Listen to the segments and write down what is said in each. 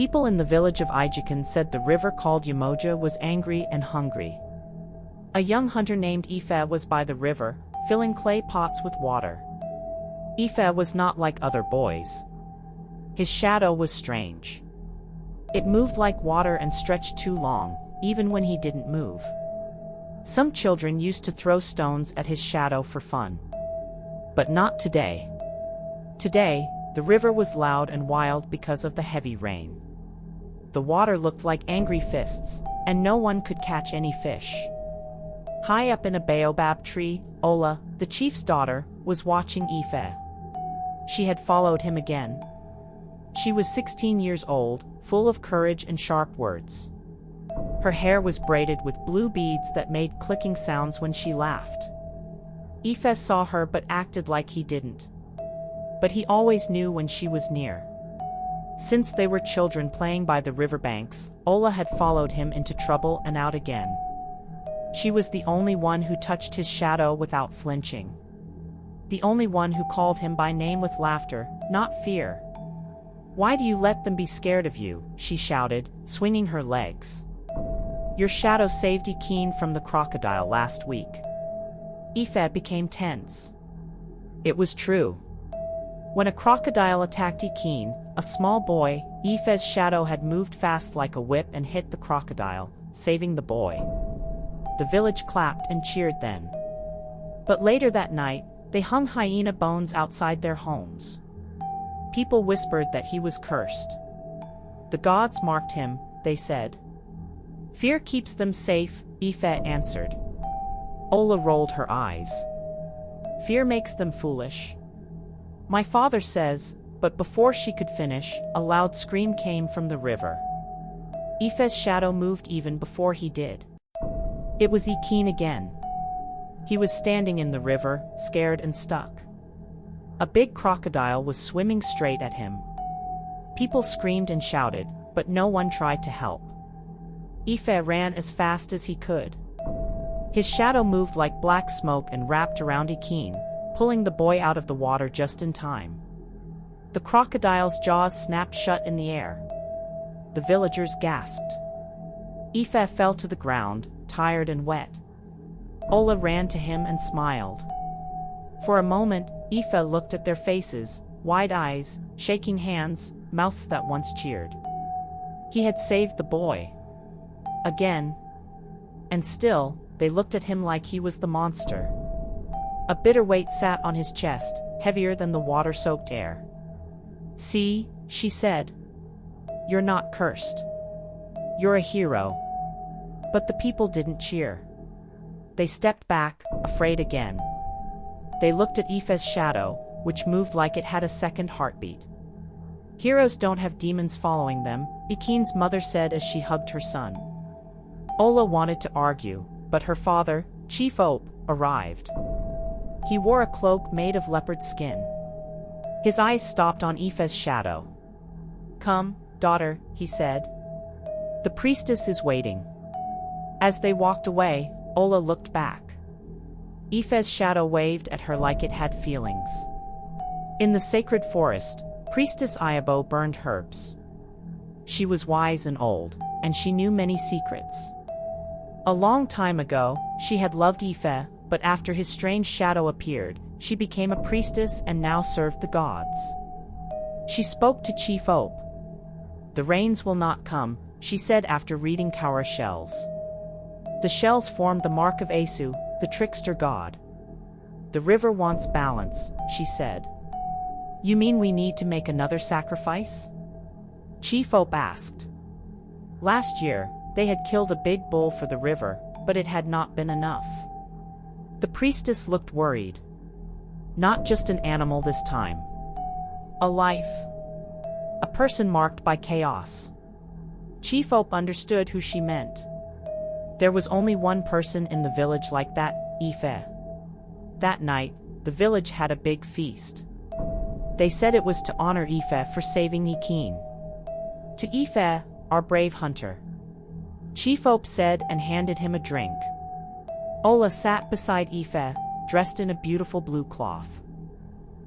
People in the village of Ijikan said the river called Yamoja was angry and hungry. A young hunter named Ife was by the river, filling clay pots with water. Ife was not like other boys. His shadow was strange. It moved like water and stretched too long, even when he didn't move. Some children used to throw stones at his shadow for fun. But not today. Today, the river was loud and wild because of the heavy rain. The water looked like angry fists, and no one could catch any fish. High up in a baobab tree, Ola, the chief's daughter, was watching Ife. She had followed him again. She was 16 years old, full of courage and sharp words. Her hair was braided with blue beads that made clicking sounds when she laughed. Ife saw her but acted like he didn't. But he always knew when she was near. Since they were children playing by the riverbanks, Ola had followed him into trouble and out again. She was the only one who touched his shadow without flinching. The only one who called him by name with laughter, not fear. "Why do you let them be scared of you?" she shouted, swinging her legs. "Your shadow saved Ikeen from the crocodile last week." Ife became tense. It was true. When a crocodile attacked Ikeen, a small boy, Ife's shadow had moved fast like a whip and hit the crocodile, saving the boy. The village clapped and cheered then. But later that night, they hung hyena bones outside their homes. People whispered that he was cursed. The gods marked him, they said. "Fear keeps them safe," Ife answered. Ola rolled her eyes. "Fear makes them foolish. My father says," but before she could finish, a loud scream came from the river. Ife's shadow moved even before he did. It was Ikeen again. He was standing in the river, scared and stuck. A big crocodile was swimming straight at him. People screamed and shouted, but no one tried to help. Ife ran as fast as he could. His shadow moved like black smoke and wrapped around Ikeen, pulling the boy out of the water just in time. The crocodile's jaws snapped shut in the air. The villagers gasped. Ife fell to the ground, tired and wet. Ola ran to him and smiled. For a moment, Ife looked at their faces, wide eyes, shaking hands, mouths that once cheered. He had saved the boy. Again. And still, they looked at him like he was the monster. A bitter weight sat on his chest, heavier than the water-soaked air. "See," she said. "You're not cursed. You're a hero." But the people didn't cheer. They stepped back, afraid again. They looked at Ife's shadow, which moved like it had a second heartbeat. "Heroes don't have demons following them," Ikeen's mother said as she hugged her son. Ola wanted to argue, but her father, Chief Ope, arrived. He wore a cloak made of leopard skin. His eyes stopped on Ife's shadow. "Come, daughter," he said. "The priestess is waiting." As they walked away, Ola looked back. Ife's shadow waved at her like it had feelings. In the sacred forest, Priestess Ayabo burned herbs. She was wise and old, and she knew many secrets. A long time ago, she had loved Ife, but after his strange shadow appeared, she became a priestess and now served the gods. She spoke to Chief Ope. "The rains will not come," she said after reading Kaura shells. The shells formed the mark of Asu, the trickster god. "The river wants balance," she said. "You mean we need to make another sacrifice?" Chief Ope asked. Last year, they had killed a big bull for the river, but it had not been enough. The priestess looked worried. "Not just an animal this time. A life. A person marked by chaos." Chief Ope understood who she meant. There was only one person in the village like that, Ife. That night, the village had a big feast. They said it was to honor Ife for saving Ikeen. "To Ife, our brave hunter," Chief Ope said and handed him a drink. Ola sat beside Ife, dressed in a beautiful blue cloth.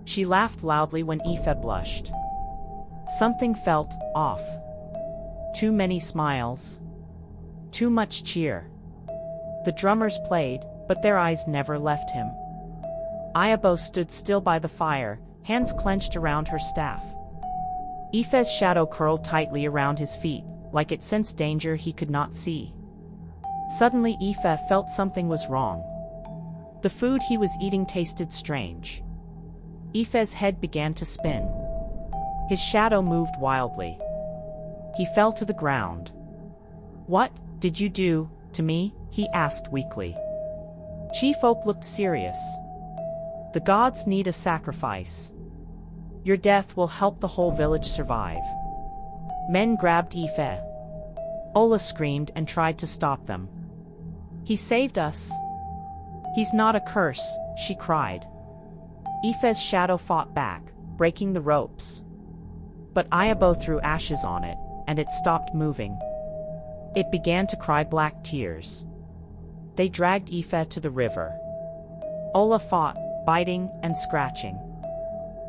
She laughed loudly when Ife blushed. Something felt off. Too many smiles. Too much cheer. The drummers played, but their eyes never left him. Ayabo stood still by the fire, hands clenched around her staff. Ife's shadow curled tightly around his feet, like it sensed danger he could not see. Suddenly Ife felt something was wrong. The food he was eating tasted strange. Ife's head began to spin. His shadow moved wildly. He fell to the ground. "What did you do to me?" he asked weakly. Chief Ope looked serious. "The gods need a sacrifice. Your death will help the whole village survive." Men grabbed Ife. Ola screamed and tried to stop them. "He saved us. He's not a curse," she cried. Ife's shadow fought back, breaking the ropes. But Ayabo threw ashes on it, and it stopped moving. It began to cry black tears. They dragged Ife to the river. Ola fought, biting and scratching.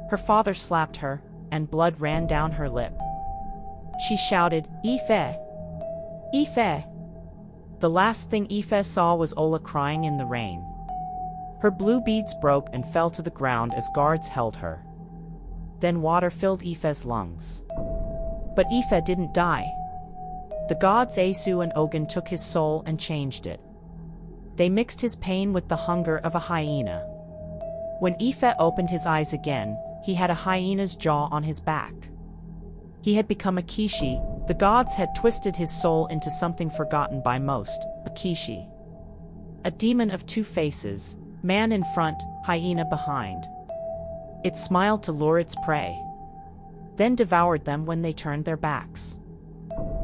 Her father slapped her, and blood ran down her lip. She shouted, "Ife! Ife!" The last thing Ife saw was Ola crying in the rain. Her blue beads broke and fell to the ground as guards held her. Then water filled Ife's lungs. But Ife didn't die. The gods Asu and Ogun took his soul and changed it. They mixed his pain with the hunger of a hyena. When Ife opened his eyes again, he had a hyena's jaw on his back. He had become a Kishi. The gods had twisted his soul into something forgotten by most, a Kishi. A demon of two faces, man in front, hyena behind. It smiled to lure its prey, then devoured them when they turned their backs.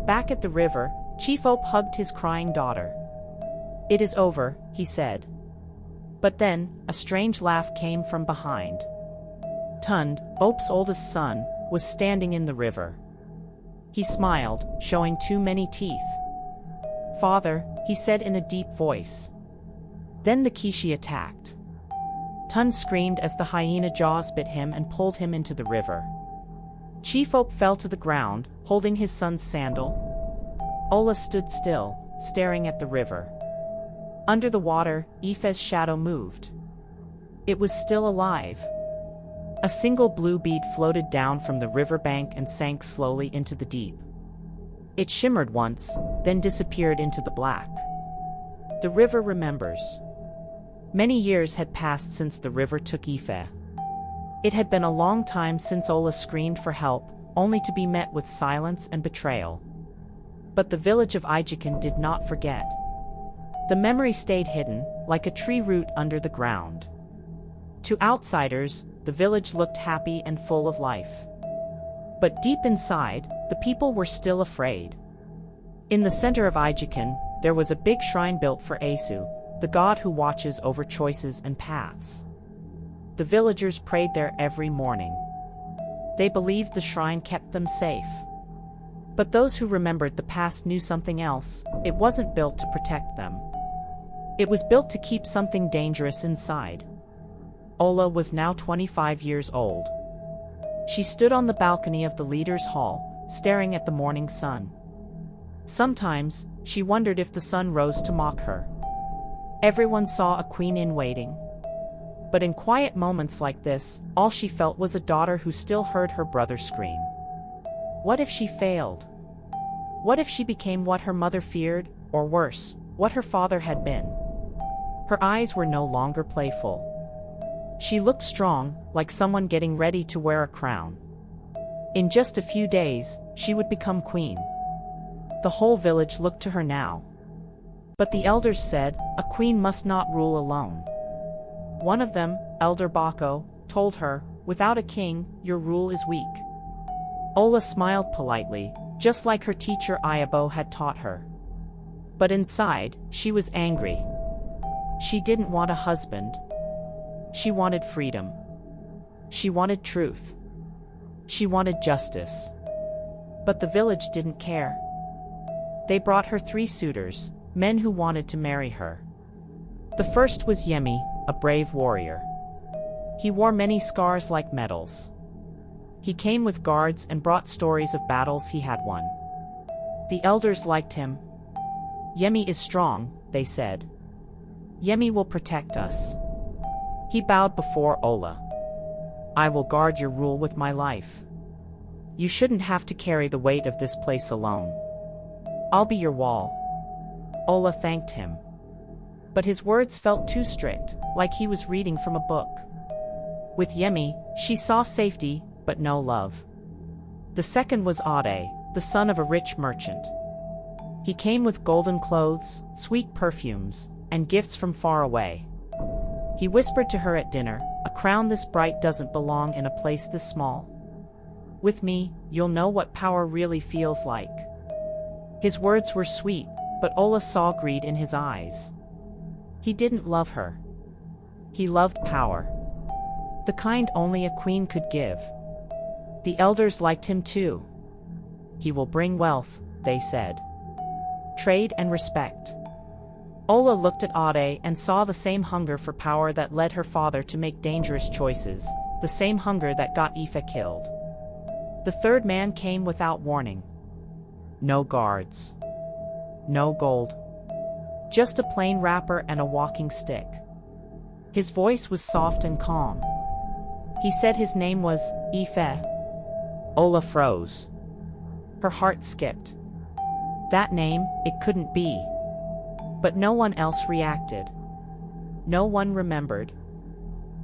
Back at the river, Chief Ope hugged his crying daughter. "It is over," he said. But then, a strange laugh came from behind. Tund, Ope's oldest son, was standing in the river. He smiled, showing too many teeth. "Father," he said in a deep voice. Then the Kishi attacked. Tund screamed as the hyena jaws bit him and pulled him into the river. Chief Ope fell to the ground, holding his son's sandal. Ola stood still, staring at the river. Under the water, Ife's shadow moved. It was still alive. A single blue bead floated down from the riverbank and sank slowly into the deep. It shimmered once, then disappeared into the black. The river remembers. Many years had passed since the river took Ife. It had been a long time since Ola screamed for help, only to be met with silence and betrayal. But the village of Ijikin did not forget. The memory stayed hidden, like a tree root under the ground. To outsiders, the village looked happy and full of life. But deep inside, the people were still afraid. In the center of Ijikin, there was a big shrine built for Asu, the god who watches over choices and paths. The villagers prayed there every morning. They believed the shrine kept them safe. But those who remembered the past knew something else. It wasn't built to protect them. It was built to keep something dangerous inside. Ola was now 25 years old. She stood on the balcony of the leader's hall, staring at the morning sun. Sometimes, she wondered if the sun rose to mock her. Everyone saw a queen in waiting. But in quiet moments like this, all she felt was a daughter who still heard her brother scream. What if she failed? What if she became what her mother feared, or worse, what her father had been? Her eyes were no longer playful. She looked strong, like someone getting ready to wear a crown. In just a few days, she would become queen. The whole village looked to her now. But the elders said, a queen must not rule alone. One of them, Elder Bako, told her, without a king, your rule is weak. Ola smiled politely, just like her teacher Ayabo had taught her. But inside, she was angry. She didn't want a husband. She wanted freedom. She wanted truth. She wanted justice. But the village didn't care. They brought her 3 suitors, men who wanted to marry her. The first was Yemi, a brave warrior. He wore many scars like medals. He came with guards and brought stories of battles he had won. The elders liked him. Yemi is strong, they said. Yemi will protect us. He bowed before Ola. I will guard your rule with my life. You shouldn't have to carry the weight of this place alone. I'll be your wall. Ola thanked him. But his words felt too strict, like he was reading from a book. With Yemi, she saw safety, but no love. The second was Ade, the son of a rich merchant. He came with golden clothes, sweet perfumes, and gifts from far away. He whispered to her at dinner, "A crown this bright doesn't belong in a place this small. With me, you'll know what power really feels like." His words were sweet, but Ola saw greed in his eyes. He didn't love her. He loved power. The kind only a queen could give. The elders liked him too. He will bring wealth, they said. Trade and respect. Ola looked at Ade and saw the same hunger for power that led her father to make dangerous choices, the same hunger that got Ife killed. The third man came without warning. No guards. No gold. Just a plain wrapper and a walking stick. His voice was soft and calm. He said his name was Ife. Ola froze. Her heart skipped. That name, it couldn't be. But no one else reacted. No one remembered.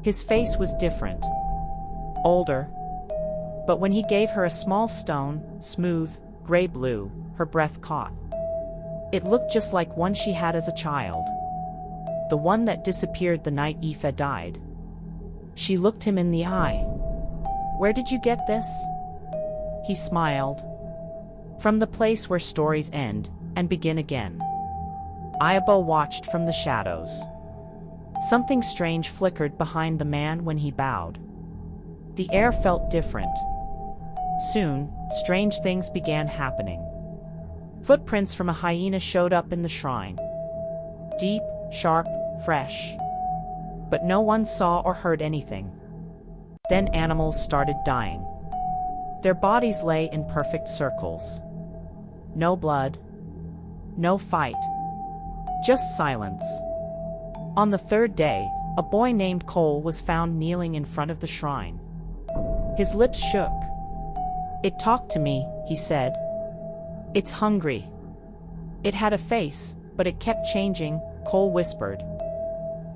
His face was different. Older. But when he gave her a small stone, smooth, gray-blue, her breath caught. It looked just like one she had as a child. The one that disappeared the night Ife died. She looked him in the eye. "Where did you get this?" He smiled. "From the place where stories end and begin again." Ayabo watched from the shadows. Something strange flickered behind the man when he bowed. The air felt different. Soon, strange things began happening. Footprints from a hyena showed up in the shrine. Deep, sharp, fresh. But no one saw or heard anything. Then animals started dying. Their bodies lay in perfect circles. No blood. No fight. Just silence. On the third day, a boy named Cole was found kneeling in front of the shrine. His lips shook. "It talked to me," he said. "It's hungry." It had a face, but it kept changing, Cole whispered.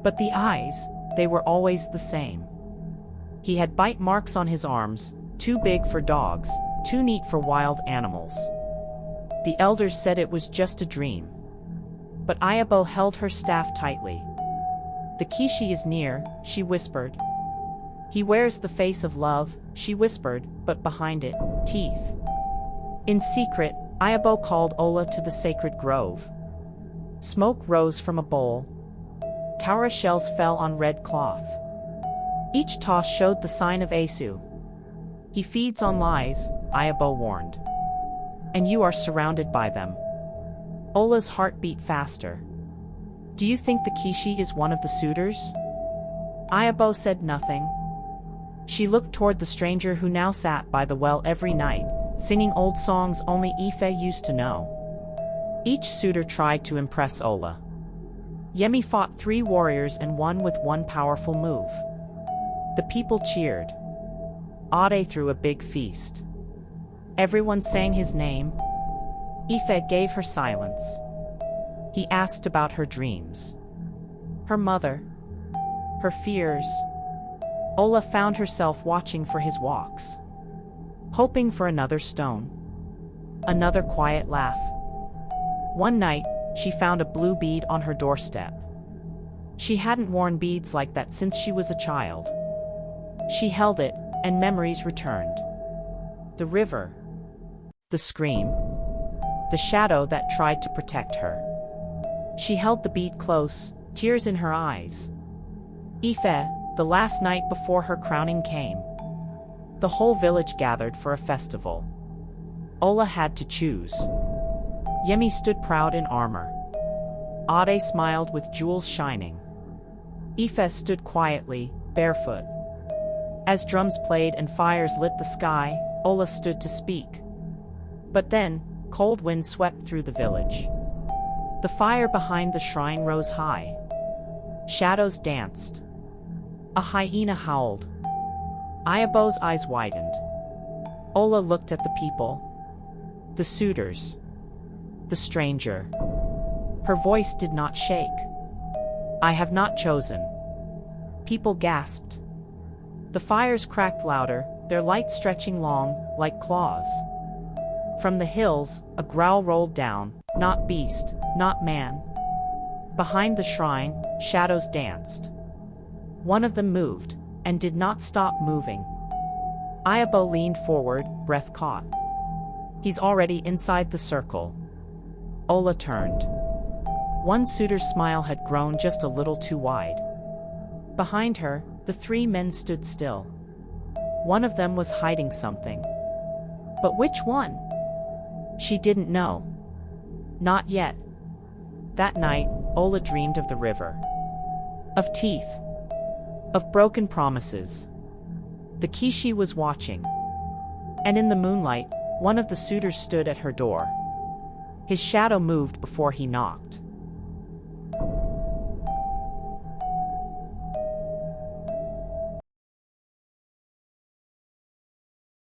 But the eyes, they were always the same. He had bite marks on his arms, too big for dogs, too neat for wild animals. The elders said it was just a dream. But Ayabo held her staff tightly. "The Kishi is near," she whispered. "He wears the face of love," she whispered, but behind it, teeth. In secret, Ayabo called Ola to the sacred grove. Smoke rose from a bowl. Kaura shells fell on red cloth. Each toss showed the sign of Asu. "He feeds on lies," Ayabo warned. "And you are surrounded by them." Ola's heart beat faster. "Do you think the Kishi is one of the suitors?" Ayabo said nothing. She looked toward the stranger who now sat by the well every night, singing old songs only Ife used to know. Each suitor tried to impress Ola. Yemi fought 3 warriors and won with one powerful move. The people cheered. Ade threw a big feast. Everyone sang his name. Ife gave her silence. He asked about her dreams. Her mother. Her fears. Ola found herself watching for his walks. Hoping for another stone. Another quiet laugh. One night, she found a blue bead on her doorstep. She hadn't worn beads like that since she was a child. She held it, and memories returned. The river. The scream. The shadow that tried to protect her. She held the bead close, tears in her eyes. Ife, the last night before her crowning came. The whole village gathered for a festival. Ola had to choose. Yemi stood proud in armor. Ade smiled with jewels shining. Ife stood quietly, barefoot. As drums played and fires lit the sky, Ola stood to speak. But then, cold wind swept through the village. The fire behind the shrine rose high. Shadows danced. A hyena howled. Ayabo's eyes widened. Ola looked at the people. The suitors. The stranger. Her voice did not shake. I have not chosen. People gasped. The fires cracked louder, their light stretching long, like claws. From the hills, a growl rolled down, not beast, not man. Behind the shrine, shadows danced. One of them moved, and did not stop moving. Ayabo leaned forward, breath caught. He's already inside the circle. Ola turned. One suitor's smile had grown just a little too wide. Behind her, the three men stood still. One of them was hiding something. But which one? She didn't know. Not yet. That night, Ola dreamed of the river. Of teeth. Of broken promises. The Kishi was watching. And in the moonlight, one of the suitors stood at her door. His shadow moved before he knocked.